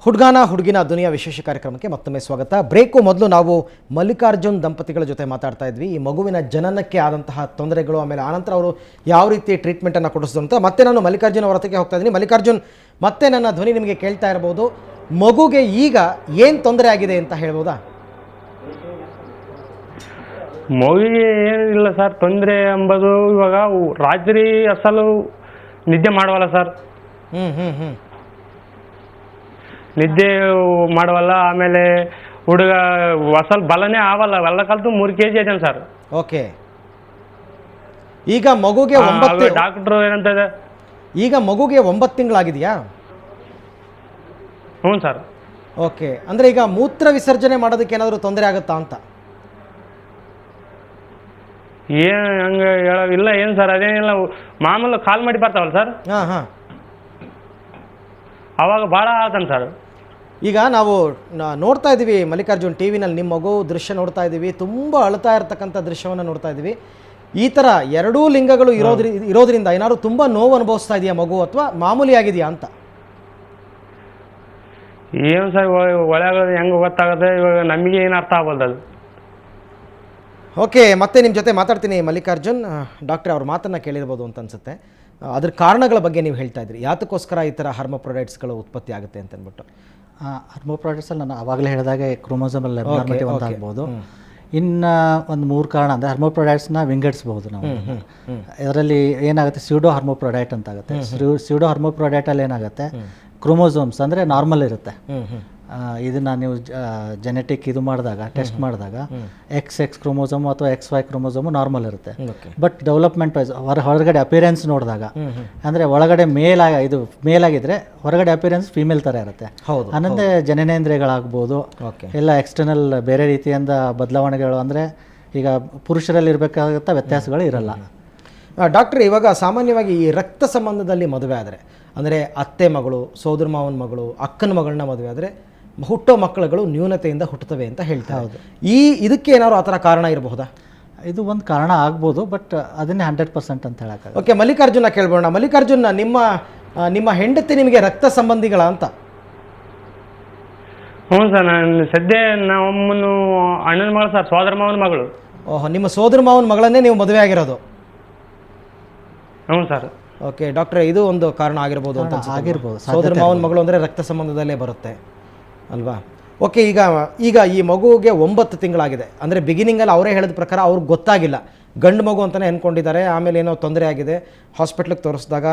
ಹುಡುಗಾನ ಹುಡುಗಿನ ದುನಿಯಾ ವಿಶೇಷ ಕಾರ್ಯಕ್ರಮಕ್ಕೆ ಮತ್ತೊಮ್ಮೆ ಸ್ವಾಗತ. ಬ್ರೇಕು ಮೊದಲು ನಾವು ಮಲ್ಲಿಕಾರ್ಜುನ್ ದಂಪತಿಗಳ ಜೊತೆ ಮಾತಾಡ್ತಾ ಇದ್ವಿ. ಈ ಮಗುವಿನ ಜನನಕ್ಕೆ ಆದಂತಹ ತೊಂದರೆಗಳು, ಆಮೇಲೆ ಆನಂತರ ಅವರು ಯಾವ ರೀತಿ ಟ್ರೀಟ್ಮೆಂಟನ್ನು ಕೊಡಿಸಿದ್ರು ಅಂತ. ಮತ್ತೆ ನಾನು ಮಲ್ಲಿಕಾರ್ಜುನ್ ಅವರ ಹತ್ರಕ್ಕೆ ಹೋಗ್ತಾ ಇದ್ದೀನಿ. ಮಲ್ಲಿಕಾರ್ಜುನ್, ಮತ್ತೆ ನನ್ನ ಧ್ವನಿ ನಿಮಗೆ ಕೇಳ್ತಾ ಇರ್ಬೋದು. ಮಗುಗೆ ಈಗ ಏನು ತೊಂದರೆ ಆಗಿದೆ ಅಂತ ಹೇಳ್ಬೋದಾ? ಮಗುವಿಗೆ ಏನಿಲ್ಲ ಸರ್, ತೊಂದರೆ ಎಂಬುದು ಇವಾಗ ರಾತ್ರಿ ಅಸಲು ನಿದ್ದೆ ಮಾಡವಲ್ಲ ಸರ್. ನಿದ್ದೆ ಮಾಡವಲ್ಲ. ಆಮೇಲೆ ಹುಡುಗ ಅಸಲ್ ಬಲನೇ ಆವಲ್ಲ. ಎಲ್ಲ ಕಲ್ತು 3 kg ಇದ್ದಾನೆ ಸರ್. ಓಕೆ, ಈಗ ಮಗುಗೆ ಡಾಕ್ಟ್ರು ಏನಂತ ಇದೆ, ಈಗ ಮಗುಗೆ 9 ತಿಂಗಳಾಗಿದೆಯಾ? ಹ್ಞೂ ಸರ್. ಓಕೆ, ಅಂದರೆ ಈಗ ಮೂತ್ರ ವಿಸರ್ಜನೆ ಮಾಡೋದಕ್ಕೆ ಏನಾದರೂ ತೊಂದರೆ ಆಗುತ್ತಾ ಅಂತ? ಏನು ಹಂಗೆ ಇಲ್ಲ ಏನು ಸರ್, ಅದೇನಿಲ್ಲ. ಮಾಮೂಲು ಕಾಲ್ ಮಾಡಿ ಬರ್ತಾವಲ್ಲ ಸರ್, ಹಾಂ, ಅವಾಗ ಭಾಳ ಆತಾನೆ ಸರ್. ಈಗ ನಾವು ನೋಡ್ತಾ ಇದ್ದೀವಿ ಮಲ್ಲಿಕಾರ್ಜುನ್, ಟಿ ವಿನಲ್ಲಿ ನಿಮ್ಮ ಮಗು ದೃಶ್ಯ ನೋಡ್ತಾ ಇದ್ದೀವಿ. ತುಂಬ ಅಳ್ತಾ ಇರ್ತಕ್ಕಂಥ ದೃಶ್ಯವನ್ನು ನೋಡ್ತಾ ಇದ್ದೀವಿ. ಈ ಥರ ಎರಡೂ ಲಿಂಗಗಳು ಇರೋದ್ರಿಂದ ಏನಾದ್ರು ತುಂಬ ನೋವು ಅನುಭವಿಸ್ತಾ ಇದೆಯಾ ಮಗು, ಅಥವಾ ಮಾಮೂಲಿ ಆಗಿದೆಯಾ ಅಂತ? ಏನು ಸರ್, ಒಳಗೋದು ಹೆಂಗೆ ಗೊತ್ತಾಗುತ್ತೆ, ಇವಾಗ ನಮಗೆ ಏನು ಅರ್ಥ ಆಗೋದು ಅದು. ಓಕೆ, ಮತ್ತೆ ನಿಮ್ಮ ಜೊತೆ ಮಾತಾಡ್ತೀನಿ ಮಲ್ಲಿಕಾರ್ಜುನ್. ಡಾಕ್ಟ್ರೆ, ಅವ್ರ ಮಾತನ್ನು ಕೇಳಿರ್ಬೋದು ಅಂತ ಅನ್ಸುತ್ತೆ. ಅದ್ರ ಕಾರಣಗಳ ಬಗ್ಗೆ ನೀವು ಹೇಳ್ತಾ ಇದ್ರಿ, ಯಾತಕ್ಕೋಸ್ಕರ ಈ ಥರ ಹರ್ಮೋಪ್ರೊಡೈಟ್ಸ್ಗಳು ಉತ್ಪತ್ತಿ ಆಗುತ್ತೆ ಅಂತ ಅಂದ್ಬಿಟ್ಟು. ಹರ್ಮೋಪ್ರೊಡೈಟ್ಸಲ್ಲಿ ನಾನು ಆವಾಗಲೇ ಹೇಳಿದಾಗೆ ಕ್ರೋಮೋಸೋಮಲ್ ಅಬ್ನಾರ್ಮಲಿಟಿ ಒಂದಾಗ್ಬೋದು. ಇನ್ನು ಒಂದು 3 ಕಾರಣ ಅಂದರೆ ಹರ್ಮೋಪ್ರೊಡೈಟ್ಸ್ನ ವಿಂಗಡಿಸ್ಬೋದು ನಾವು. ಇದರಲ್ಲಿ ಏನಾಗುತ್ತೆ, ಸ್ಯೂಡೋ ಹರ್ಮೋಪ್ರೊಡೈಟ್ ಅಂತ ಆಗುತ್ತೆ. ಸ್ಯೂಡೋ ಹರ್ಮೋಪ್ರೊಡೈಟಲ್ಲಿ ಏನಾಗುತ್ತೆ, ಕ್ರೋಮೋಸೋಮ್ಸ್ ಅಂದರೆ ನಾರ್ಮಲ್ ಇರುತ್ತೆ. ಇದನ್ನು ನೀವು ಜೆನೆಟಿಕ್ ಇದು ಮಾಡಿದಾಗ, ಟೆಸ್ಟ್ ಮಾಡಿದಾಗ XX ಕ್ರೋಮೋಸೋಮು ಅಥವಾ XY ಕ್ರೋಮೋಸೋಮು ನಾರ್ಮಲ್ ಇರುತ್ತೆ. ಬಟ್ ಡೆವಲಪ್ಮೆಂಟ್ ವೈಸ್ ಹೊರಗಡೆ ಅಪಿಯರೆನ್ಸ್ ನೋಡಿದಾಗ, ಅಂದರೆ ಒಳಗಡೆ ಮೇಲ್ ಆಗಿದ್ರೆ ಹೊರಗಡೆ ಅಪಿಯರೆನ್ಸ್ ಫೀಮೇಲ್ ಥರ ಇರುತ್ತೆ. ಹನ್ನೊಂದೇ ಜನನೇಂದ್ರಿಯಗಳಾಗ್ಬೋದು, ಎಲ್ಲ ಎಕ್ಸ್ಟರ್ನಲ್ ಬೇರೆ ರೀತಿಯಿಂದ ಬದಲಾವಣೆಗಳು, ಅಂದರೆ ಈಗ ಪುರುಷರಲ್ಲಿ ಇರಬೇಕಾಗತ್ತ ವ್ಯತ್ಯಾಸಗಳು ಇರಲ್ಲ. ಡಾಕ್ಟ್ರೆ, ಇವಾಗ ಸಾಮಾನ್ಯವಾಗಿ ಈ ರಕ್ತ ಸಂಬಂಧದಲ್ಲಿ ಮದುವೆ ಆದರೆ, ಅಂದರೆ ಅತ್ತೆ ಮಗಳು, ಸೋದರ ಮಾವನ ಮಗಳು, ಅಕ್ಕನ ಮಗಳನ್ನ ಮದುವೆ ಆದರೆ ಹುಟ್ಟೋ ಮಕ್ಕಳುಗಳು ನ್ಯೂನತೆಯಿಂದ ಹುಟ್ಟುತ್ತವೆ ಅಂತ ಹೇಳ್ತಾರೆ. ಇದಕ್ಕೆ ಏನಾದ್ರು ಆ ಥರ ಕಾರಣ ಇರಬಹುದಾ? ಇದು ಒಂದು ಕಾರಣ ಆಗ್ಬೋದು, ಬಟ್ ಅದನ್ನೇ 100% ಅಂತ ಹೇಳೋಕ್ಕಾಗಲ್ಲ. ಓಕೆ, ಮಲ್ಲಿಕಾರ್ಜುನ ಕೇಳ್ಬೋಣ. ಮಲ್ಲಿಕಾರ್ಜುನ್, ನಿಮ್ಮ ಹೆಂಡತಿ ನಿಮಗೆ ರಕ್ತ ಸಂಬಂಧಿಗಳ ಅಂತ? ಹ್ಞೂ ಸರ್, ನಾನು ಸದ್ಯ ನಮ್ಮನ್ನು ಅಣ್ಣನ ಮಗಳು ಸರ್, ಸೋದರ ಮಾವನ ಮಗಳು. ಓಹೋ, ನಿಮ್ಮ ಸೋದರ ಮಾವನ ಮಗಳನ್ನೇ ನೀವು ಮದುವೆ ಆಗಿರೋದು? ಹ್ಞೂ ಸರ್. ಓಕೆ ಡಾಕ್ಟ್ರೆ, ಇದು ಒಂದು ಕಾರಣ ಆಗಿರ್ಬೋದು ಅಂತ ಆಗಿರ್ಬೋದು. ಸೋದರ ಮಾವನ ಮಗಳು ಅಂದರೆ ರಕ್ತ ಸಂಬಂಧದಲ್ಲೇ ಬರುತ್ತೆ ಅಲ್ವಾ? ಓಕೆ, ಈಗ ಈ ಮಗುಗೆ 9 ತಿಂಗಳಾಗಿದೆ. ಅಂದರೆ ಬಿಗಿನಿಂಗಲ್ಲಿ ಅವರೇ ಹೇಳಿದ ಪ್ರಕಾರ ಅವ್ರಿಗೆ ಗೊತ್ತಾಗಿಲ್ಲ, ಗಂಡು ಮಗು ಅಂತಲೇ ಅಂದ್ಕೊಂಡಿದ್ದಾರೆ. ಆಮೇಲೆ ಏನೋ ತೊಂದರೆ ಆಗಿದೆ, ಹಾಸ್ಪಿಟ್ಲಿಗೆ ತೋರಿಸಿದಾಗ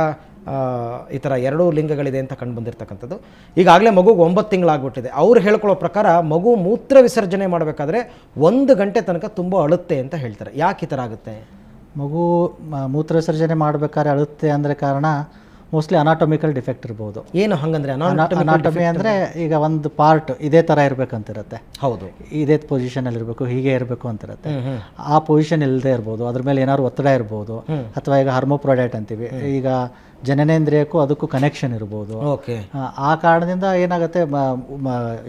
ಈ ಥರ 2 ಲಿಂಗಗಳಿದೆ ಅಂತ ಕಂಡು ಬಂದಿರತಕ್ಕಂಥದ್ದು. ಈಗಾಗಲೇ ಮಗುಗೆ 9 ತಿಂಗಳಾಗ್ಬಿಟ್ಟಿದೆ. ಅವ್ರು ಹೇಳ್ಕೊಳ್ಳೋ ಪ್ರಕಾರ ಮಗು ಮೂತ್ರ ವಿಸರ್ಜನೆ ಮಾಡಬೇಕಾದ್ರೆ 1 ಗಂಟೆ ತನಕ ತುಂಬ ಅಳುತ್ತೆ ಅಂತ ಹೇಳ್ತಾರೆ. ಯಾಕೆ ಈ ಥರ ಆಗುತ್ತೆ? ಮಗು ಮೂತ್ರ ವಿಸರ್ಜನೆ ಮಾಡಬೇಕಾದ್ರೆ ಅಳುತ್ತೆ ಅಂದರೆ ಕಾರಣ ಮೋಸ್ಟ್ಲಿ ಅನಾಟಮಿಕಲ್ ಡಿಫೆಕ್ಟ್ ಇರ್ಬೋದು. ಏನು ಹಂಗಂದ್ರೆ? ಅನಾಟಮಿ ಅಂದರೆ ಈಗ ಒಂದು ಪಾರ್ಟ್ ಇದೇ ಥರ ಇರಬೇಕಂತಿರುತ್ತೆ. ಹೌದು, ಇದೇ ಪೊಸಿಷನಲ್ಲಿ ಇರಬೇಕು, ಹೀಗೆ ಇರಬೇಕು ಅಂತಿರುತ್ತೆ. ಆ ಪೊಸಿಷನ್ ಇಲ್ಲದೆ ಇರ್ಬೋದು, ಅದ್ರ ಮೇಲೆ ಏನಾದ್ರು ಒತ್ತಡ ಇರ್ಬೋದು, ಅಥವಾ ಈಗ ಹರ್ಮೋಪ್ರೊಡೈಟ್ ಅಂತೀವಿ, ಈಗ ಜನನೇಂದ್ರಿಯಕ್ಕೂ ಅದಕ್ಕೂ ಕನೆಕ್ಷನ್ ಇರ್ಬೋದು. ಆ ಕಾರಣದಿಂದ ಏನಾಗುತ್ತೆ,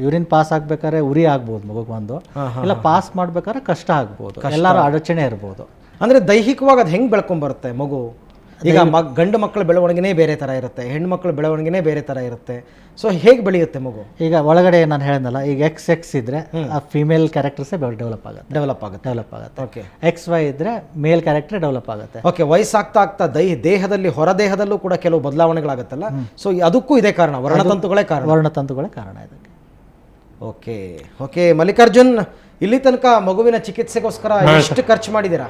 ಯೂರಿನ್ ಪಾಸ್ ಆಗ್ಬೇಕಾದ್ರೆ ಉರಿ ಆಗ್ಬೋದು ಮಗುಗೆ ಒಂದು, ಇಲ್ಲ ಪಾಸ್ ಮಾಡ್ಬೇಕಾದ್ರೆ ಕಷ್ಟ ಆಗ್ಬೋದು, ಎಲ್ಲರೂ ಅಡಚಣೆ ಇರ್ಬೋದು. ಅಂದರೆ ದೈಹಿಕವಾಗಿ ಅದು ಹೆಂಗೆ ಬೆಳ್ಕೊಂಬರುತ್ತೆ ಮಗು? ಈಗ ಗಂಡು ಮಕ್ಕಳ ಬೆಳವಣಿಗೆನೇ ಬೇರೆ ಥರ ಇರುತ್ತೆ, ಹೆಣ್ಣು ಮಕ್ಕಳ ಬೆಳವಣಿಗೆನೇ ಬೇರೆ ಥರ ಇರುತ್ತೆ. ಸೊ ಹೇಗೆ ಬೆಳೆಯುತ್ತೆ ಮಗು? ಈಗ ಒಳಗಡೆ ನಾನು ಹೇಳಿದ್ನಲ್ಲ, ಈಗ XX ಇದ್ರೆ ಆ ಫೀಮೇಲ್ ಕ್ಯಾರೆಕ್ಟರ್ಸೇ ಡೆವಲಪ್ ಆಗುತ್ತೆ. ಓಕೆ, XY ಇದ್ರೆ ಮೇಲ್ ಕ್ಯಾರೆಕ್ಟರ್ ಡೆವಲಪ್ ಆಗುತ್ತೆ. ಓಕೆ, ವಯಸ್ಸಾಗ್ತಾ ದೇಹದಲ್ಲಿ ಹೊರ ದೇಹದಲ್ಲೂ ಕೂಡ ಕೆಲವು ಬದಲಾವಣೆಗಳಾಗುತ್ತಲ್ಲ, ಸೊ ಅದಕ್ಕೂ ಇದೇ ಕಾರಣ, ವರ್ಣತಂತುಗಳೇ ಕಾರಣ ಇದಕ್ಕೆ. ಓಕೆ ಮಲ್ಲಿಕಾರ್ಜುನ್, ಇಲ್ಲಿ ತನಕ ಮಗುವಿನ ಚಿಕಿತ್ಸೆಗೋಸ್ಕರ ಎಷ್ಟು ಖರ್ಚು ಮಾಡಿದ್ದೀರಾ?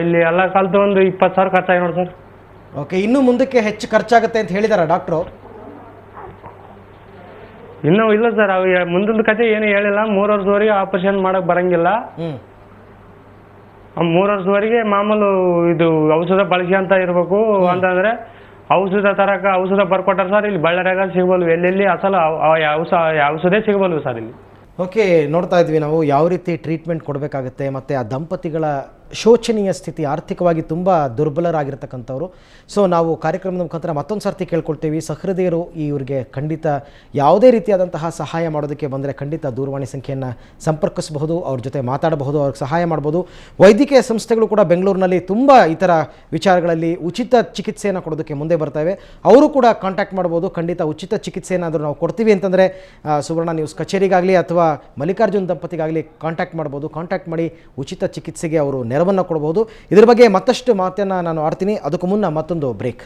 ಇಲ್ಲಿ ಎಲ್ಲ ಕಲ್ತು ಒಂದು 20,000 ಖರ್ಚಾಗಿ ನೋಡಿ ಸರ್. ಓಕೆ, ಇನ್ನು ಮುಂದಕ್ಕೆ ಹೆಚ್ಚು ಖರ್ಚಾಗುತ್ತೆ ಅಂತ ಹೇಳಿದಾರ ಡಾಕ್ಟ್ರು? ಇನ್ನೂ ಇಲ್ಲ ಸರ್, ಮುಂದಿನ ಕತೆ ಏನು ಹೇಳಿಲ್ಲ. 3 ವರ್ಷದವರೆಗೆ ಆಪರೇಷನ್ ಮಾಡಕ್ ಬರಂಗಿಲ್ಲ. 3 ವರ್ಷದವರೆಗೆ ಮಾಮೂಲು ಇದು ಔಷಧ ಬಳಸಿ ಅಂತ ಇರ್ಬೇಕು. ಅಂತಂದ್ರೆ ಔಷಧ ಬರ್ಕೊಟ್ಟಾರ ಸರ್. ಇಲ್ಲಿ ಬಳ್ಳಾರಿಯಾಗ ಸಿಗಬಲ್ವು, ಎಲ್ಲೆಲ್ಲಿ ಅಸಲು ಔಷಧೇ ಸಿಗಬಲ್ವು ಸರ್ ಇಲ್ಲಿ. ಓಕೆ, ನೋಡ್ತಾ ಇದ್ವಿ ನಾವು ಯಾವ ರೀತಿ ಟ್ರೀಟ್ಮೆಂಟ್ ಕೊಡಬೇಕಾಗುತ್ತೆ, ಮತ್ತು ಆ ದಂಪತಿಗಳ ಶೋಚನೀಯ ಸ್ಥಿತಿ, ಆರ್ಥಿಕವಾಗಿ ತುಂಬ ದುರ್ಬಲರಾಗಿರ್ತಕ್ಕಂಥವ್ರು. ಸೊ ನಾವು ಕಾರ್ಯಕ್ರಮದ ಮುಖಾಂತರ ಮತ್ತೊಂದು ಸರ್ತಿ ಕೇಳ್ಕೊಳ್ತೀವಿ, ಸಹೃದಯರು ಇವ್ರಿಗೆ ಖಂಡಿತ ಯಾವುದೇ ರೀತಿಯಾದಂತಹ ಸಹಾಯ ಮಾಡೋದಕ್ಕೆ ಬಂದರೆ ಖಂಡಿತ ದೂರವಾಣಿ ಸಂಖ್ಯೆಯನ್ನು ಸಂಪರ್ಕಿಸಬಹುದು, ಅವ್ರ ಜೊತೆ ಮಾತಾಡಬಹುದು, ಅವ್ರಿಗೆ ಸಹಾಯ ಮಾಡ್ಬೋದು. ವೈದ್ಯಕೀಯ ಸಂಸ್ಥೆಗಳು ಕೂಡ ಬೆಂಗಳೂರಿನಲ್ಲಿ ತುಂಬ ಈ ಥರ ವಿಚಾರಗಳಲ್ಲಿ ಉಚಿತ ಚಿಕಿತ್ಸೆಯನ್ನು ಕೊಡೋದಕ್ಕೆ ಮುಂದೆ ಬರ್ತವೆ. ಅವರು ಕೂಡ ಕಾಂಟ್ಯಾಕ್ಟ್ ಮಾಡ್ಬೋದು. ಖಂಡಿತ ಉಚಿತ ಚಿಕಿತ್ಸೆಯನ್ನಾದರೂ ನಾವು ಕೊಡ್ತೀವಿ ಅಂತಂದರೆ ಸುವರ್ಣ ನ್ಯೂಸ್ ಕಚೇರಿಗಾಗಲಿ ಅಥವಾ ಮಲ್ಲಿಕಾರ್ಜುನ್ ದಂಪತಿಗಾಗಲಿ ಕಾಂಟ್ಯಾಕ್ಟ್ ಮಾಡ್ಬೋದು. ಕಾಂಟ್ಯಾಕ್ಟ್ ಮಾಡಿ ಉಚಿತ ಚಿಕಿತ್ಸೆಗೆ ಅವರು ನೆರವನ್ನು ಕೊಡ್ಬೋದು. ಇದ್ರ ಬಗ್ಗೆ ಮತ್ತಷ್ಟು ಮಾತನ್ನು ನಾನು ಆಡ್ತೀನಿ. ಅದಕ್ಕೂ ಮುನ್ನ ಮತ್ತೊಂದು ಬ್ರೇಕ್.